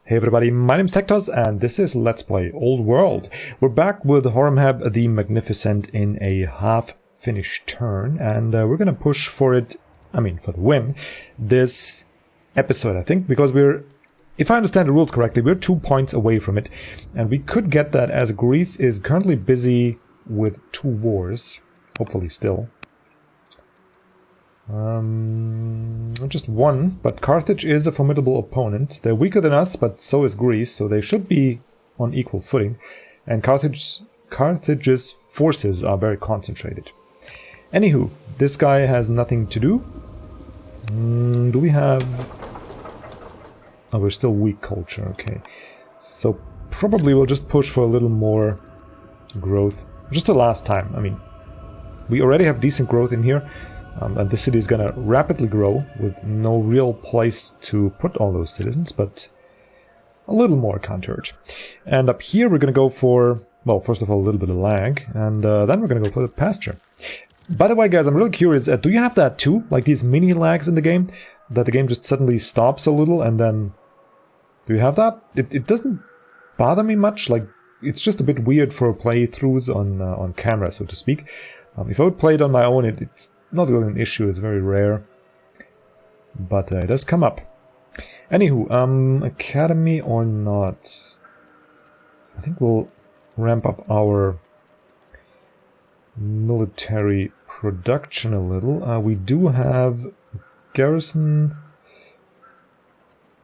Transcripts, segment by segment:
Hey everybody, my name's TecToss and this is Let's Play Old World. We're back with Horemheb the Magnificent in a half-finished turn, and we're gonna push for it, for the win, this episode, I think, because we're, if I understand the rules correctly, we're 2 points away from it, and we could get that as Greece is currently busy with 2 wars, hopefully still. Just one, but Carthage is a formidable opponent. They're weaker than us, but so is Greece, so they should be on equal footing. And Carthage's forces are very concentrated. Anywho, this guy has nothing to do. Do we have... Oh, we're still weak culture, okay. So probably we'll just push for a little more growth. Just the last time, we already have decent growth in here. And this city is gonna rapidly grow with no real place to put all those citizens, but a little more counterurge. And up here we're gonna go for, well, first of all, a little bit of lag, and then we're gonna go for the pasture. By the way, guys, I'm really curious, do you have that too? Like these mini lags in the game? That the game just suddenly stops a little and then... Do you have that? It doesn't bother me much, like, it's just a bit weird for playthroughs on camera, so to speak. If I would play it on my own, it's not really an issue, it's very rare. But it does come up. Anywho, academy or not? I think we'll ramp up our military production a little. We do have garrison.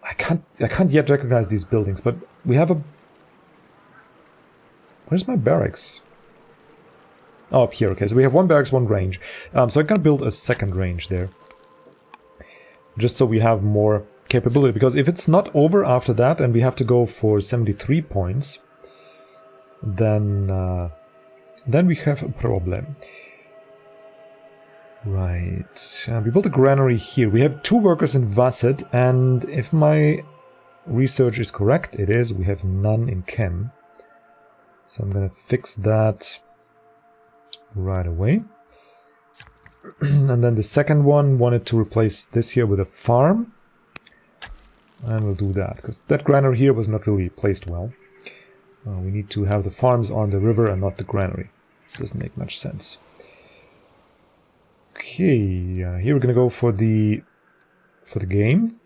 I can't yet recognize these buildings, but we have a... Where's my barracks? Oh, up here, okay, so we have 1 barracks, 1 range. So I can build a second range there. Just so we have more capability, because if it's not over after that and we have to go for 73 points, then we have a problem. Right, we built a granary here. We have 2 workers in Vasset, and if my research is correct, it is, we have none in Chem. So I'm gonna fix that right away. And then the second one wanted to replace this here with a farm. And we'll do that, because that granary here was not really placed well. We need to have the farms on the river and not the granary. Doesn't make much sense. Okay, here we're gonna go for the game,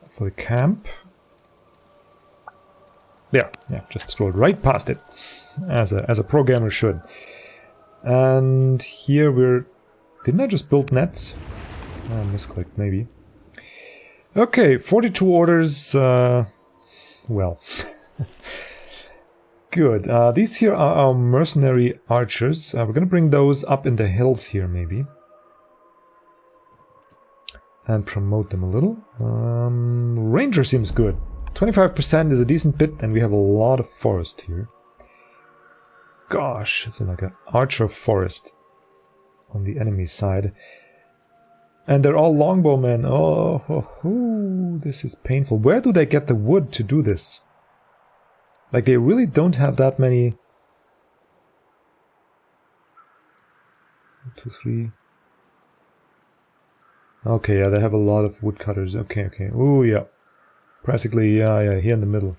for the camp. Yeah, just scrolled right past it, as a programmer should. And here we're... Didn't I just build nets? I misclicked, maybe. Okay, 42 orders, well... Good. These here are our Mercenary Archers. We're gonna bring those up in the hills here, maybe. And promote them a little. Ranger seems good. 25% is a decent bit, and we have a lot of forest here. Gosh, it's like an archer forest on the enemy side. And they're all longbowmen. Oh, this is painful. Where do they get the wood to do this? Like, they really don't have that many... 1, 2, 3... Okay, yeah, they have a lot of woodcutters. Okay. Oh, yeah. Practically, yeah, here in the middle.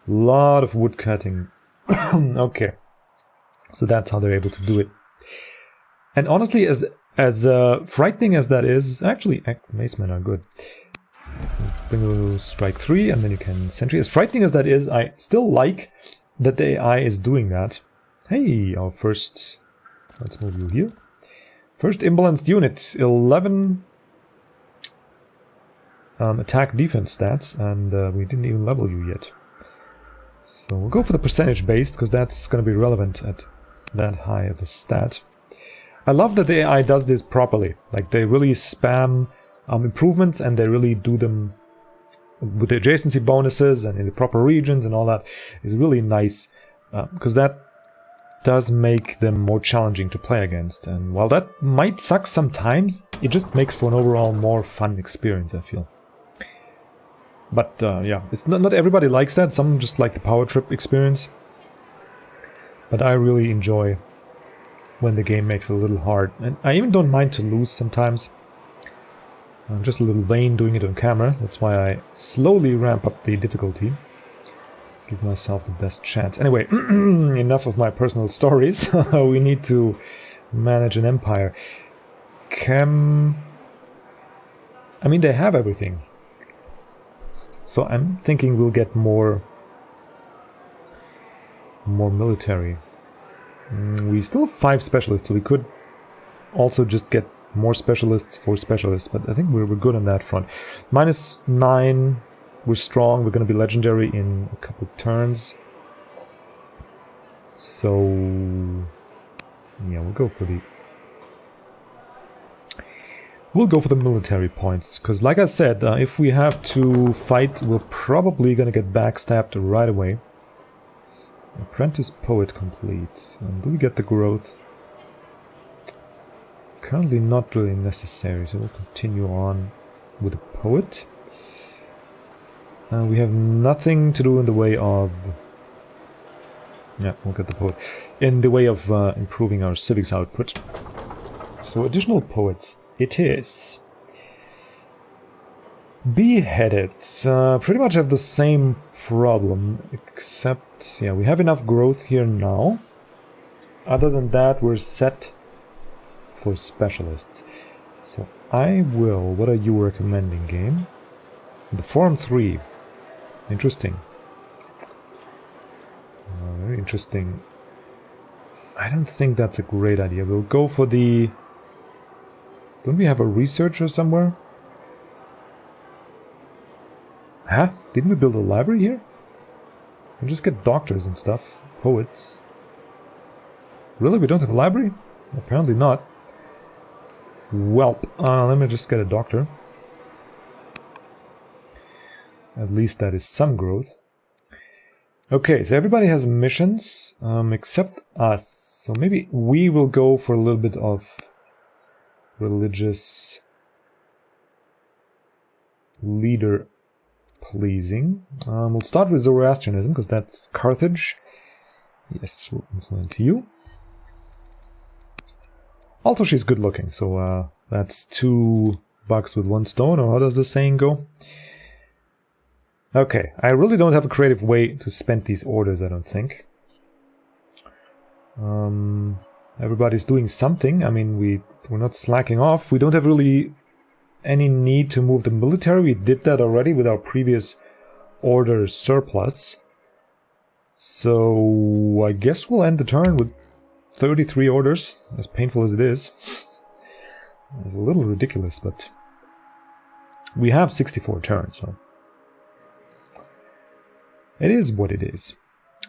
Lot of wood cutting. Okay. So that's how they're able to do it. And honestly, as frightening as that is, actually, macemen are good. Bring strike 3, and then you can sentry. As frightening as that is, I still like that the AI is doing that. Hey, our first... Let's move you here. First imbalanced unit, 11 attack defense stats, and we didn't even level you yet. So we'll go for the percentage based, because that's going to be relevant at that high of a stat. I love that the AI does this properly. Like, they really spam improvements, and they really do them with the adjacency bonuses and in the proper regions and all that. Is really nice, because that does make them more challenging to play against. And while that might suck sometimes, it just makes for an overall more fun experience, I feel. But yeah, it's not everybody likes that. Some just like the power trip experience. But I really enjoy when the game makes it a little hard. And I even don't mind to lose sometimes. I'm just a little vain doing it on camera. That's why I slowly ramp up the difficulty. Give myself the best chance. Anyway, enough of my personal stories. We need to manage an empire. I mean, they have everything. So I'm thinking we'll get more military. We still have 5 specialists, so we could also just get more specialists for specialists, but I think we're good on that front. -9, we're strong, we're going to be legendary in a couple of turns. So, yeah, we'll go for the military points, because like I said, if we have to fight, we're probably going to get backstabbed right away. Apprentice Poet complete. Do we get the growth? Currently not really necessary, so we'll continue on with the Poet. We have nothing to do in the way of... Yeah, we'll get the Poet. In the way of improving our civics output. So additional Poets it is. Beheaded. Pretty much have the same problem, except... Yeah, we have enough growth here now. Other than that, we're set for specialists. So I will... What are you recommending, game? The Forum 3. Interesting. Very interesting. I don't think that's a great idea. We'll go for the... Don't we have a researcher somewhere? Huh? Didn't we build a library here? We'll just get doctors and stuff. Poets. Really? We don't have a library? Apparently not. Well, let me just get a doctor. At least that is some growth. Okay, so everybody has missions, except us. So maybe we will go for a little bit of religious leader pleasing. We'll start with Zoroastrianism, because that's Carthage. Yes, we'll influence you. Also, she's good looking, so that's 2 bucks with 1 stone, or how does the saying go? Okay, I really don't have a creative way to spend these orders, I don't think. Everybody's doing something. I mean, we're not slacking off. We don't have really any need to move the military. We did that already with our previous order surplus. So I guess we'll end the turn with 33 orders, as painful as it is. It's a little ridiculous, but we have 64 turns, so it is what it is.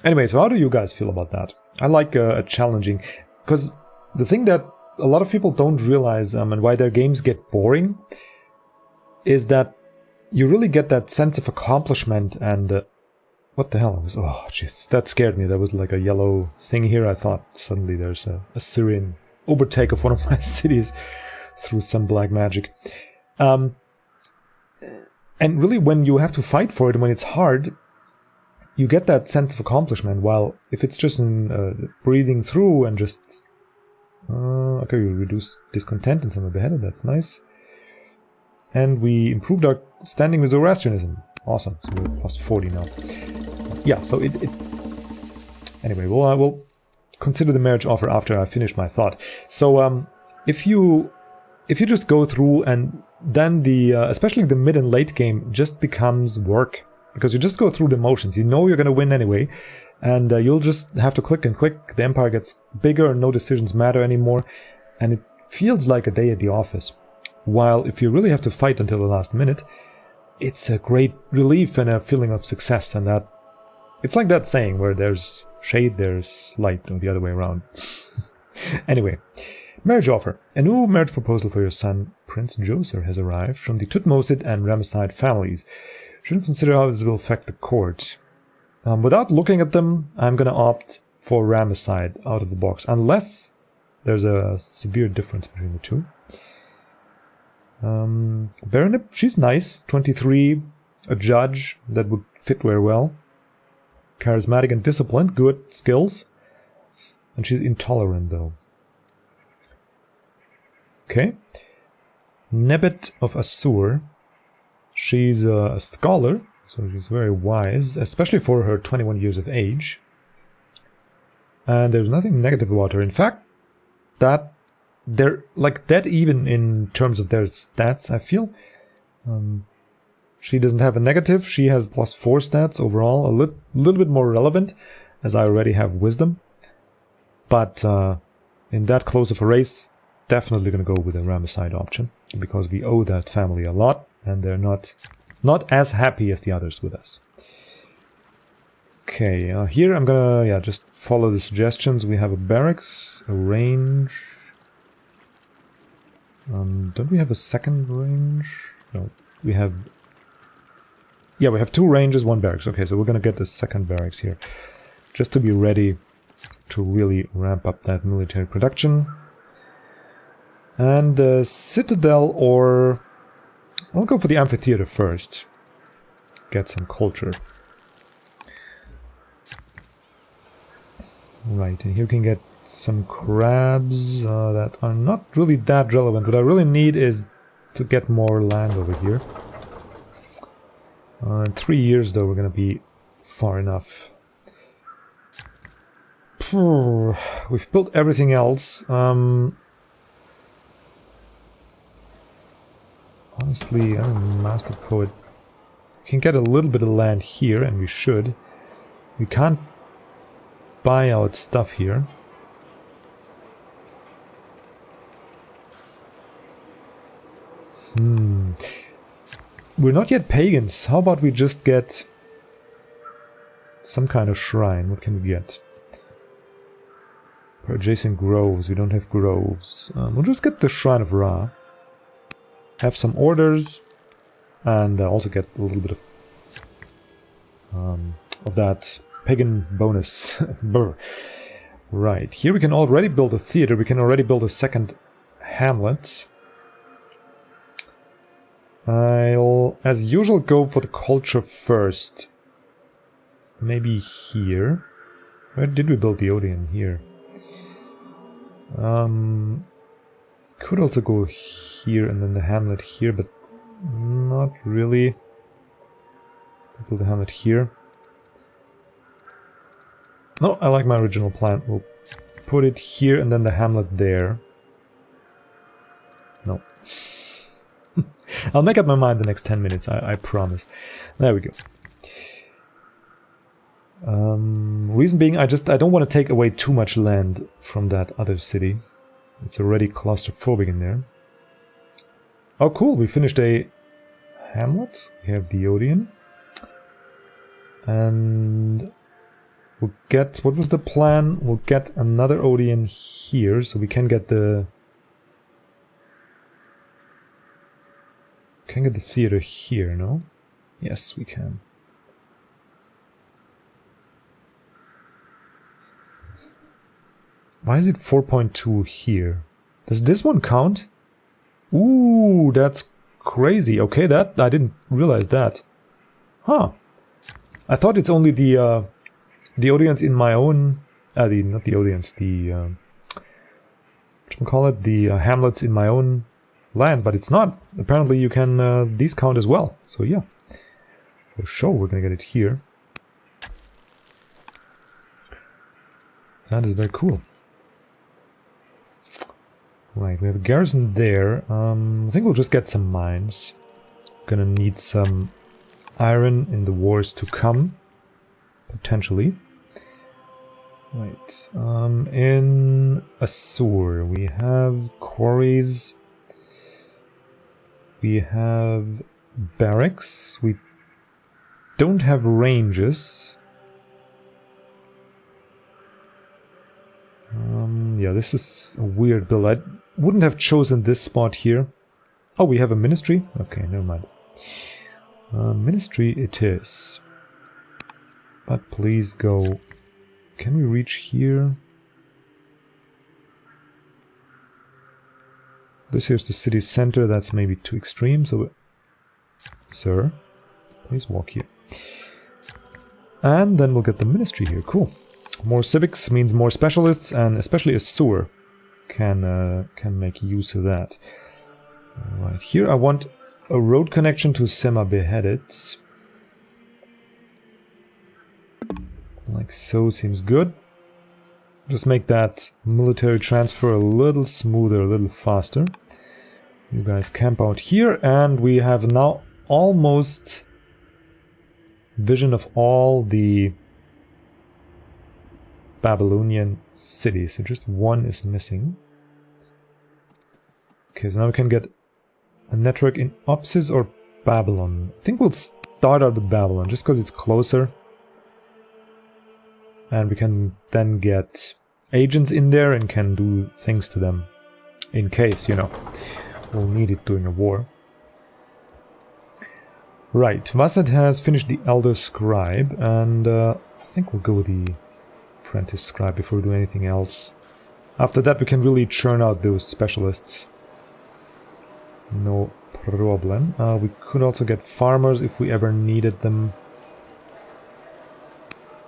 Anyway, so how do you guys feel about that? I like a challenging, because the thing that a lot of people don't realize, and why their games get boring, is that you really get that sense of accomplishment and... what the hell? Oh, jeez, that scared me. There was like a yellow thing here. I thought suddenly there's a Syrian overtake of one of my cities through some black magic. And really, when you have to fight for it, and when it's hard, you get that sense of accomplishment, while if it's just breezing through and just... okay, we reduce discontent and some of beheaded, that's nice. And we improved our standing with Zoroastrianism. Awesome, so we're plus 40 now. Yeah, so it... Anyway, we'll consider the marriage offer after I finish my thought. So, if you just go through and then especially the mid and late game just becomes work. Because you just go through the motions. You know you're going to win anyway. And you'll just have to click and click. The empire gets bigger and no decisions matter anymore. And it feels like a day at the office. While if you really have to fight until the last minute, it's a great relief and a feeling of success. And that it's like that saying where there's shade, there's light, or the other way around. Anyway, marriage offer. A new marriage proposal for your son, Prince Djoser, has arrived from the Tutmosid and Ramesside families. Shouldn't consider how this will affect the court. Without looking at them, I'm going to opt for Ramesside out of the box, unless there's a severe difference between the two. Baronip, she's nice. 23, a judge, that would fit very well. Charismatic and disciplined, good skills. And she's intolerant, though. Okay. Nebet of Assur. She's a scholar, so she's very wise, especially for her 21 years of age. And there's nothing negative about her. In fact, that they're like dead even in terms of their stats, I feel. She doesn't have a negative. She has +4 stats overall, a little bit more relevant, as I already have wisdom. But in that close of a race, definitely going to go with the Ramesside option, because we owe that family a lot, and they're not as happy as the others with us. Okay, here I'm gonna just follow the suggestions. We have a barracks, a range. Don't we have a second range? No, we have... Yeah, we have 2 ranges, 1 barracks. Okay, so we're gonna get the second barracks here, just to be ready to really ramp up that military production. And the citadel, or... I'll go for the amphitheater first. Get some culture. Right, and here we can get some crabs that are not really that relevant. What I really need is to get more land over here. In 3 years, though, we're going to be far enough. We've built everything else. Honestly, I'm a master poet. We can get a little bit of land here, and we should. We can't buy out stuff here. We're not yet pagans. How about we just get some kind of shrine? What can we get? For adjacent groves. We don't have groves. We'll just get the Shrine of Ra. Have some orders. And also get a little bit of that pagan bonus. Right. Here we can already build a theater. We can already build a second hamlet. I'll, as usual, go for the culture first. Maybe here. Where did we build the Odeon? Here. Could also go here and then the hamlet here, but not really. Build the hamlet here. No, I like my original plan. We'll put it here and then the hamlet there. No. I'll make up my mind the next 10 minutes, I promise. There we go. Reason being, I don't want to take away too much land from that other city. It's already claustrophobic in there. Oh, cool, we finished a hamlet. We have the Odeon. And we'll get... What was the plan? We'll get another Odeon here, so we can get the... Can get the theater here, no? Yes, we can. Why is it 4.2 here? Does this one count? Ooh, that's crazy. Okay, that I didn't realize that. Huh. I thought it's only the audience in my own... not the audience, the... whatchamacallit? The hamlets in my own land, but it's not. Apparently you can... these count as well. So yeah. For sure we're gonna get it here. That is very cool. Right, we have a garrison there. I think we'll just get some mines. Gonna need some iron in the wars to come. Potentially. Right. In Assur, we have quarries. We have barracks. We don't have ranges. Yeah, this is a weird build. I wouldn't have chosen this spot here. Oh, we have a ministry? Okay, never mind. Ministry it is. But please go... Can we reach here? This here's the city center. That's maybe too extreme, so... Sir, please walk here. And then we'll get the ministry here. Cool. More civics means more specialists, and especially Assur can make use of that. Right, here I want a road connection to Sema Beheaded. Like so, seems good. Just make that military transfer a little smoother, a little faster. You guys camp out here, and we have now almost vision of all the Babylonian cities. So just one is missing. Okay, so now we can get a network in Opsis or Babylon. I think we'll start out with Babylon, just because it's closer. And we can then get agents in there and can do things to them. In case, you know, we'll need it during a war. Right, Vassad has finished the Elder Scribe, and I think we'll go with the Apprentice Scribe before we do anything else. After that we can really churn out those specialists. No problem. We could also get farmers if we ever needed them.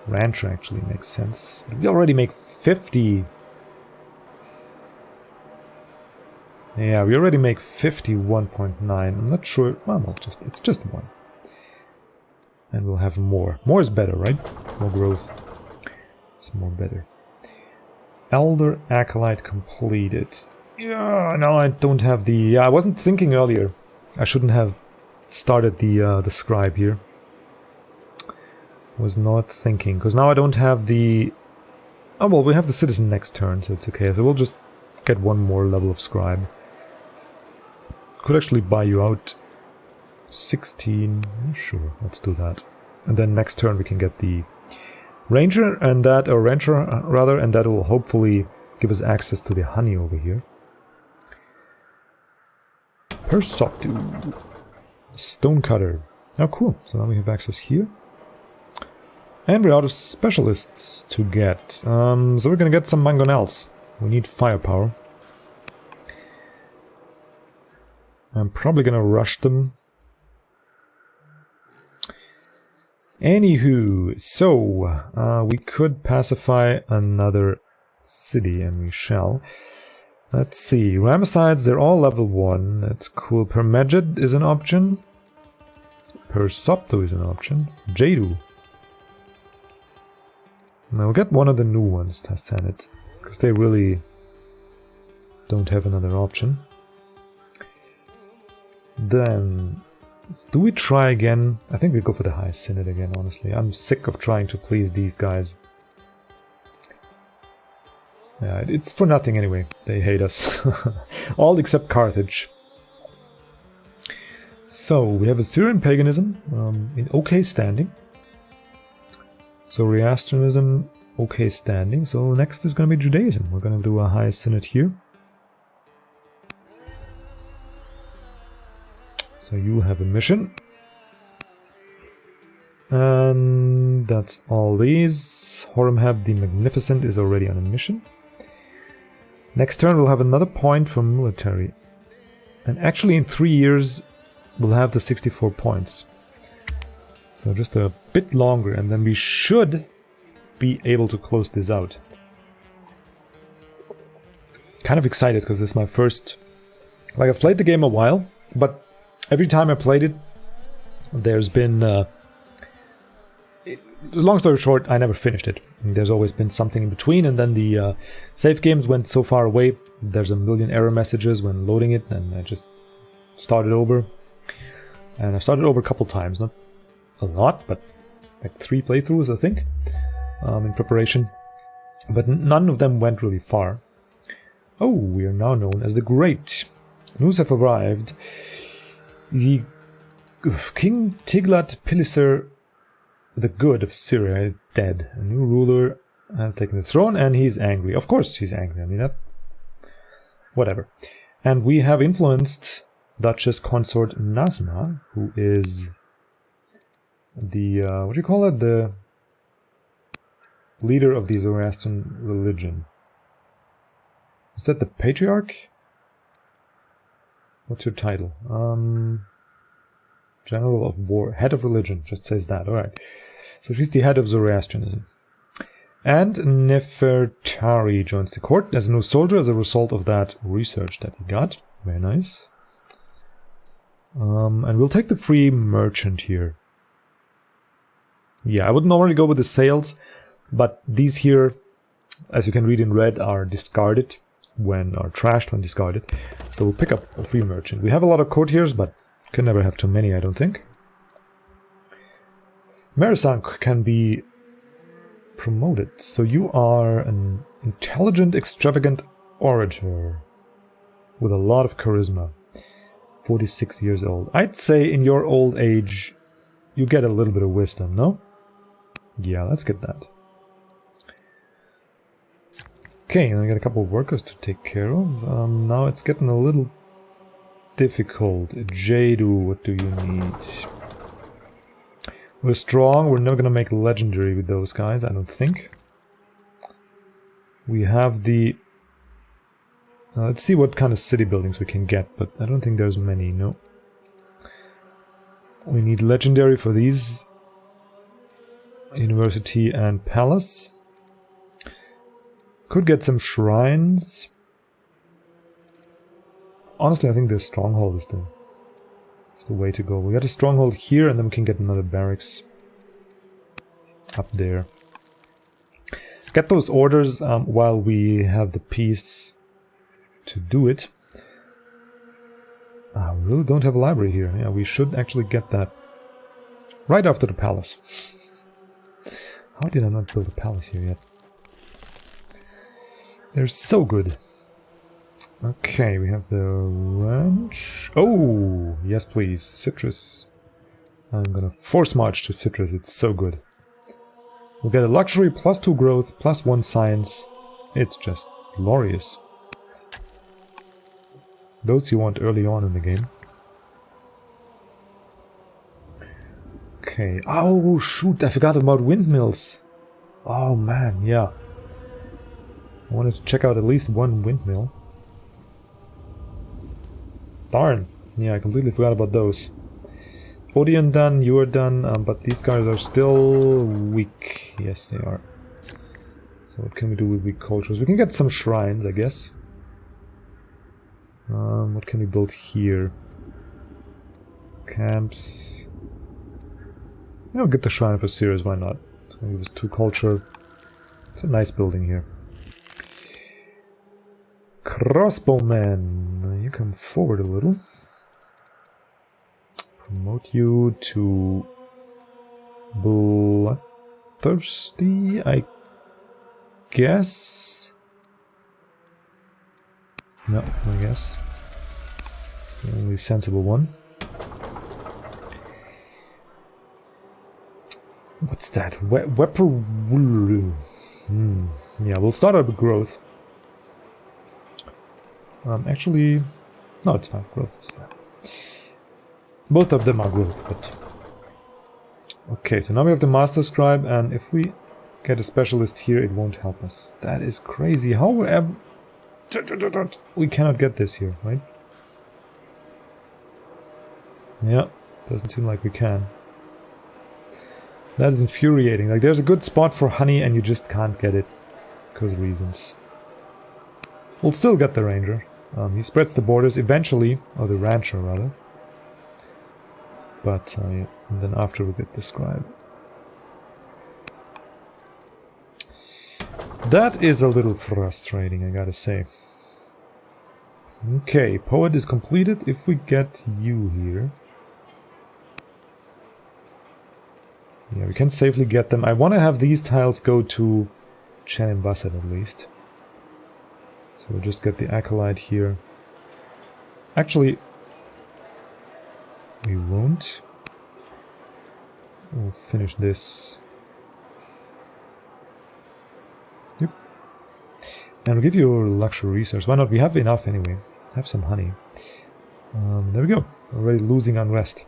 Rancher actually makes sense. We already make 50. Yeah, we already make 51.9. I'm not sure. Well, it's just one. And we'll have more. More is better, right? More growth. It's more better. Elder Acolyte completed. Yeah, now I don't have the... Yeah, I wasn't thinking earlier. I shouldn't have started the scribe here. Was not thinking, because now I don't have the... Oh, well, we have the citizen next turn, so it's okay. So we'll just get one more level of scribe. Could actually buy you out 16. Sure, let's do that. And then next turn we can get the ranger, and that, or rancher rather, and that will hopefully give us access to the honey over here. Persoctu. Stonecutter. Oh, cool. So now we have access here. And we're out of specialists to get. So we're gonna get some mangonels. We need firepower. I'm probably gonna rush them. Anywho, so we could pacify another city, and we shall. Let's see. Ramessides, they're all level 1. That's cool. Permejid is an option. Persopto is an option. Jadu. Now we'll get one of the new ones, Tassanit, because they really don't have another option. Then, do we try again? I think we go for the High Synod again, honestly. I'm sick of trying to please these guys. Yeah, it's for nothing anyway. They hate us. All except Carthage. So, we have Assyrian paganism in okay standing. Zoroastrianism, okay standing. So next is going to be Judaism. We're going to do a High Synod here. So you have a mission. And that's all these. Horemheb the Magnificent is already on a mission. Next turn we'll have another point for military. And actually in 3 years we'll have the 64 points. So just a bit longer, and then we should be able to close this out. Kind of excited because this is my first... Like, I've played the game a while, but every time I played it, there's been... long story short, I never finished it. There's always been something in between, and then the save games went so far away. There's a million error messages when loading it, and I just started over. And I started over a couple times, not a lot, but like 3 playthroughs, I think, in preparation. But none of them went really far. Oh, we are now known as the Great. News have arrived. The King Tiglath-Pileser the Good of Syria is dead. A new ruler has taken the throne, and he's angry. Of course he's angry, I mean that. Whatever. And we have influenced Duchess Consort Nazma, who is the, what do you call it? The leader of the Zoroastrian religion. Is that the Patriarch? What's your title? General of War, Head of Religion, just says that, alright. So she's the head of Zoroastrianism. And Nefertari joins the court as a new soldier as a result of that research that he got. Very nice. And we'll take the free merchant here. Yeah, I would normally go with the sales, but these here, as you can read in red, are discarded are trashed when discarded. So we'll pick up a free merchant. We have a lot of courtiers, but can never have too many, I don't think. Marisank can be promoted. So you are an intelligent, extravagant orator with a lot of charisma. 46 years old. I'd say in your old age, you get a little bit of wisdom, no? Yeah, let's get that. Okay, and I got a couple of workers to take care of. Now it's getting a little difficult. Jadu, what do you need? We're strong, we're never gonna make legendary with those guys, I don't think. We have the... let's see what kind of city buildings we can get, but I don't think there's many, no. We need legendary for these. University and palace. Could get some shrines. Honestly, I think the stronghold is the way to go. We got a stronghold here, and then we can get another barracks up there. Get those orders while we have the peace to do it. We really don't have a library here. Yeah, we should actually get that right after the palace. How did I not build a palace here yet? They're so good. Okay, we have the ranch. Oh, yes please, citrus. I'm gonna force march to citrus, it's so good. We'll get a luxury, +2 growth, +1 science. It's just glorious. Those you want early on in the game. Okay. Oh, shoot, I forgot about windmills. Oh man, yeah. I wanted to check out at least one windmill. Darn. Yeah, I completely forgot about those. Odeon done, you are done, but these guys are still weak. Yes, they are. So what can we do with weak cultures? We can get some shrines, I guess. What can we build here? Camps. I'll get the shrine for Sirius, why not? It was 2 culture. It's a nice building here. Crossbowman, you come forward a little. Promote you to Bloodthirsty, I guess. No, I guess. It's the only sensible one. What's that? Weperwuru. Yeah, we'll start out with growth. Actually, no, it's fine. Growth is fine. Both of them are growth, but... Okay, so now we have the Master Scribe, and if we get a specialist here, it won't help us. That is crazy. However... We cannot get this here, right? Yeah, doesn't seem like we can. That is infuriating. Like, there's a good spot for honey, and you just can't get it. Because of reasons. We'll still get the ranger. He spreads the borders eventually, or the rancher rather. But yeah, and then after we get the scribe. That is a little frustrating, I gotta say. Okay, poet is completed. If we get you here, yeah, we can safely get them. I want to have these tiles go to Chen Basset at least. So we'll just get the acolyte here. Actually, we won't. We'll finish this. Yep. And we'll give you a luxury resource. Why not? We have enough anyway. Have some honey. There we go. Already losing unrest.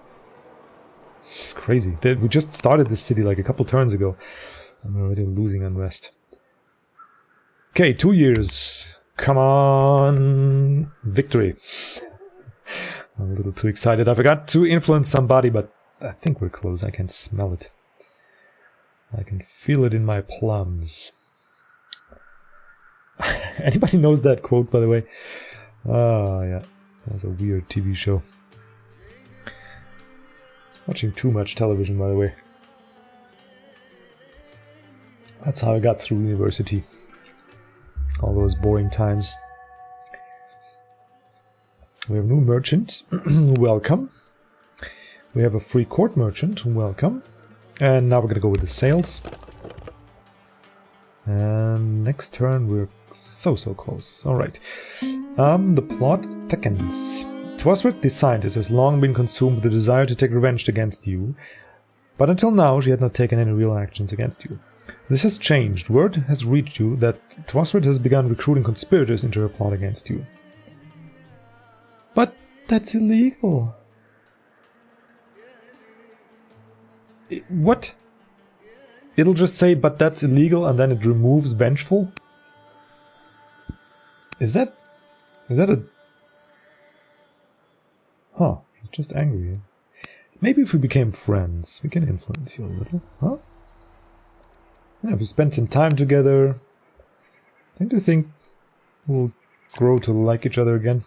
It's crazy. We just started this city like a couple turns ago. And we're already losing unrest. Okay, 2 years. Come on! Victory. I'm a little too excited. I forgot to influence somebody, but I think we're close. I can smell it. I can feel it in my plums. Anybody knows that quote, by the way? Oh, yeah. That's a weird TV show. Watching too much television, by the way. That's how I got through university. All those boring times. We have a new merchant. Welcome. We have a free court merchant. Welcome. And now we're gonna go with the sales. And next turn we're so close. Alright. The plot thickens. Twosford, the scientist, has long been consumed with the desire to take revenge against you, but until now she had not taken any real actions against you. This has changed. Word has reached you that Twosford has begun recruiting conspirators into her plot against you. But that's illegal. What? It'll just say, but that's illegal, and then it removes vengeful? Is that a... Huh, he's just angry. Maybe if we became friends, we can influence you a little, huh? Yeah, if we spend some time together, don't you think we'll grow to like each other again?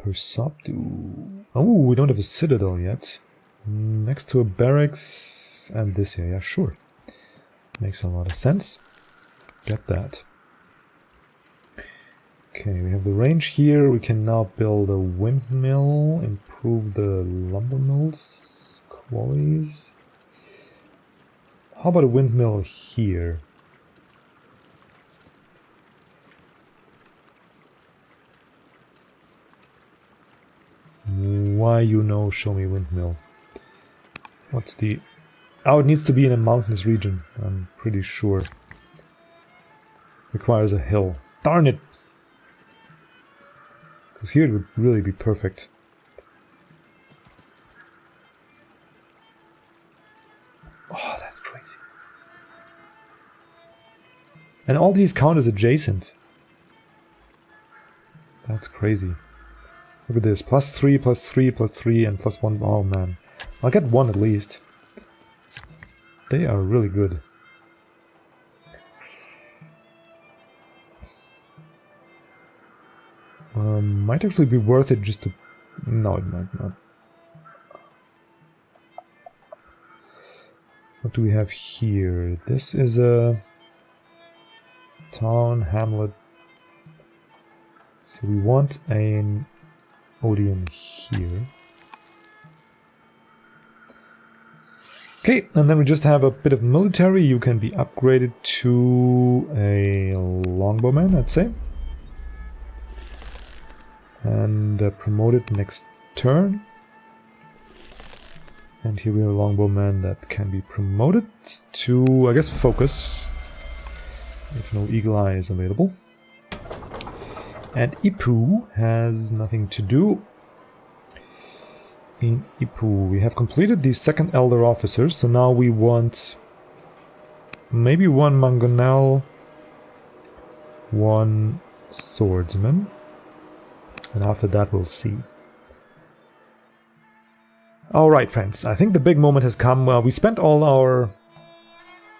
Persopdu. Oh, we don't have a citadel yet. Next to a barracks and this here, yeah, sure. Makes a lot of sense. Get that. Okay, we have the range here. We can now build a windmill, improve the lumber mills, quarries. How about a windmill here? Why you know, show me windmill. What's the... Oh, it needs to be in a mountainous region, I'm pretty sure. Requires a hill. Darn it! Because here it would really be perfect. Oh, that's crazy. And all these count as adjacent. That's crazy. Look at this. +3, +3, +3, and +1. Oh man. I'll get 1 at least. They are really good. Might actually be worth it just to... No, it might not. What do we have here? This is a town, hamlet. So we want an Odeon here. Okay, and then we just have a bit of military. You can be upgraded to a longbowman, I'd say. And promoted next turn. And here we have a longbowman that can be promoted to, I guess, focus. If no eagle eye is available. And Ipu has nothing to do. In Ipu, we have completed the second elder officer, so now we want maybe 1 mangonel, 1 swordsman, and after that we'll see. Alright friends, I think the big moment has come. We spent all our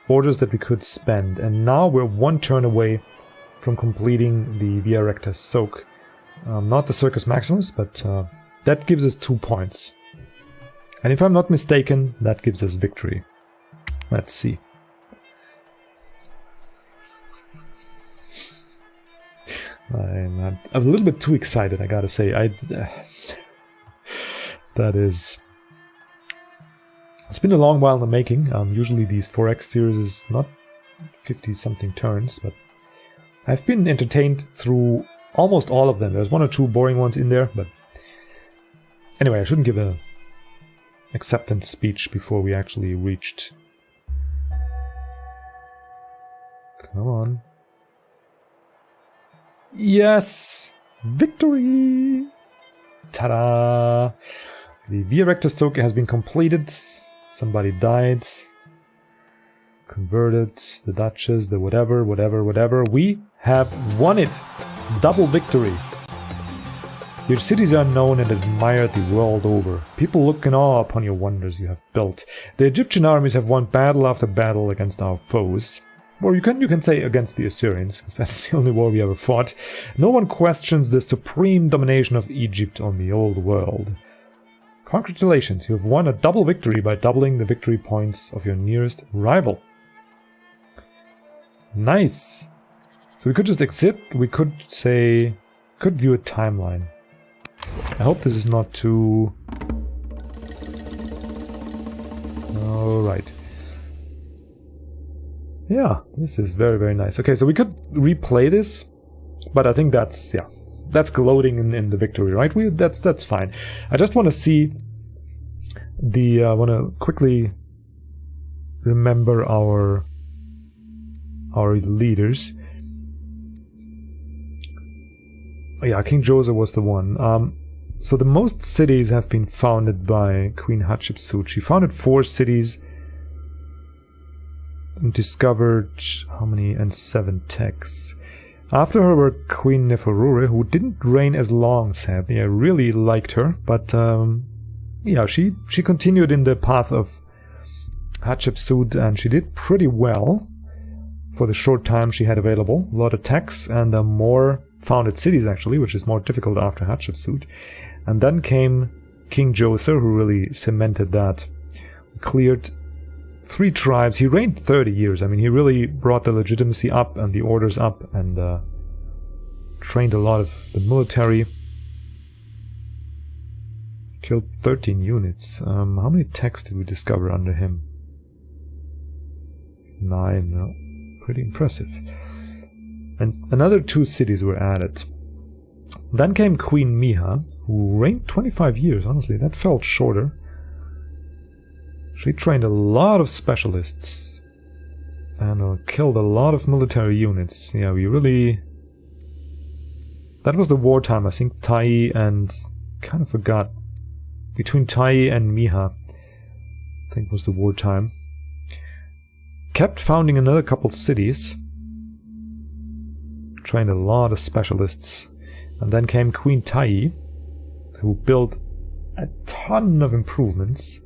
orders that we could spend, and now we're 1 turn away from completing the Via Recta Soak. Not the Circus Maximus, but that gives us 2 points. And if I'm not mistaken, that gives us victory. Let's see. I'm a little bit too excited, I gotta say. That is... It's been a long while in the making. Usually these 4X series is not 50-something turns, but I've been entertained through almost all of them. There's 1 or 2 boring ones in there, but... Anyway, I shouldn't give an acceptance speech before we actually reached... Come on. Yes! Victory! Ta-da! The Via Recta Soak has been completed. Somebody died. Converted. The Duchess, the whatever. We have won it! Double victory! Your cities are known and admired the world over. People look in awe upon your wonders you have built. The Egyptian armies have won battle after battle against our foes. Or you can say against the Assyrians, because that's the only war we ever fought. No one questions the supreme domination of Egypt on the old world. Congratulations, you have won a double victory by doubling the victory points of your nearest rival. Nice! So we could just exit, we could say... could view a timeline. I hope this is not too... Alright. Yeah, this is very, very nice. Okay, so we could replay this, but I think that's, yeah, that's gloating in the victory, right? That's fine. I just want to see the, want to quickly remember our leaders. Oh, yeah, King Joseph was the one. So the most cities have been founded by Queen Hatshepsut. She founded 4 cities and discovered how many? And 7 techs. After her were Queen Neferure, who didn't reign as long, sadly. I really liked her, but yeah, she continued in the path of Hatshepsut, and she did pretty well for the short time she had available. A lot of techs and more founded cities, actually, which is more difficult after Hatshepsut. And then came King Djoser, who really cemented that. Cleared 3 tribes. He reigned 30 years. I mean, he really brought the legitimacy up and the orders up, and trained a lot of the military. Killed 13 units. How many techs did we discover under him? 9. No. Pretty impressive. And another 2 cities were added. Then came Queen Miha, who reigned 25 years. Honestly, that felt shorter. She trained a lot of specialists and killed a lot of military units. Yeah, we really... That was the wartime, I think. Tai and... kind of forgot. Between Tai and Miha, I think was the wartime. Kept founding another couple cities. Trained a lot of specialists. And then came Queen Tai, who built a ton of improvements.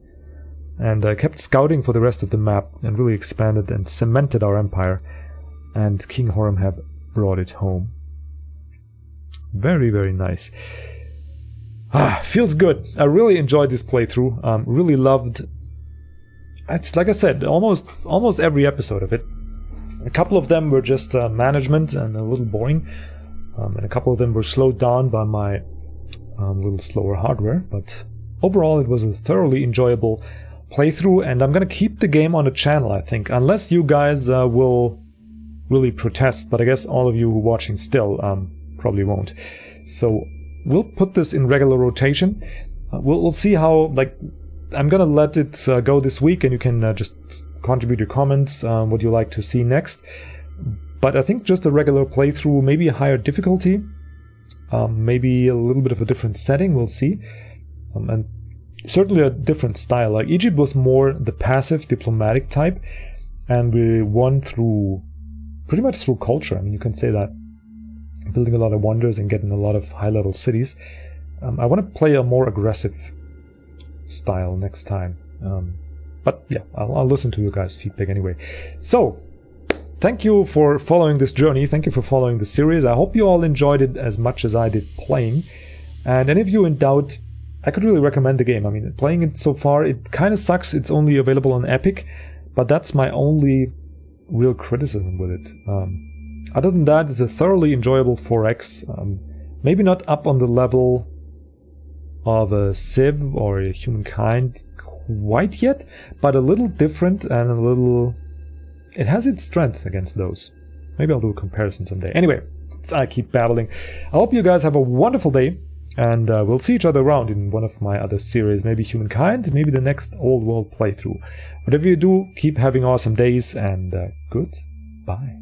And kept scouting for the rest of the map and really expanded and cemented our empire. And King Horemheb brought it home. Very, very nice. Feels good. I really enjoyed this playthrough. Really loved... It's like I said, almost every episode of it. A couple of them were just management and a little boring. And a couple of them were slowed down by my little slower hardware. But overall it was a thoroughly enjoyable playthrough, and I'm gonna keep the game on the channel, I think, unless you guys will really protest, but I guess all of you who are watching still probably won't. So we'll put this in regular rotation. We'll see how, like, I'm gonna let it go this week, and you can just contribute your comments, what you like to see next. But I think just a regular playthrough, maybe a higher difficulty, maybe a little bit of a different setting, we'll see. And certainly a different style. Like, Egypt was more the passive diplomatic type, and we won through pretty much through culture. I mean, you can say that, building a lot of wonders and getting a lot of high-level cities. I want to play a more aggressive style next time, but yeah, I'll listen to you guys' feedback anyway. So thank you for following this journey. Thank you for following the series. I hope you all enjoyed it as much as I did playing, and any of you in doubt, I could really recommend the game. I mean, playing it so far, it kind of sucks it's only available on Epic, but that's my only real criticism with it. Other than that, it's a thoroughly enjoyable 4X. Maybe not up on the level of a Civ or a Humankind quite yet, but a little different and a little... It has its strength against those. Maybe I'll do a comparison someday. Anyway, I keep babbling. I hope you guys have a wonderful day. And we'll see each other around in one of my other series, maybe Humankind, maybe the next Old World playthrough. Whatever you do, keep having awesome days, and goodbye.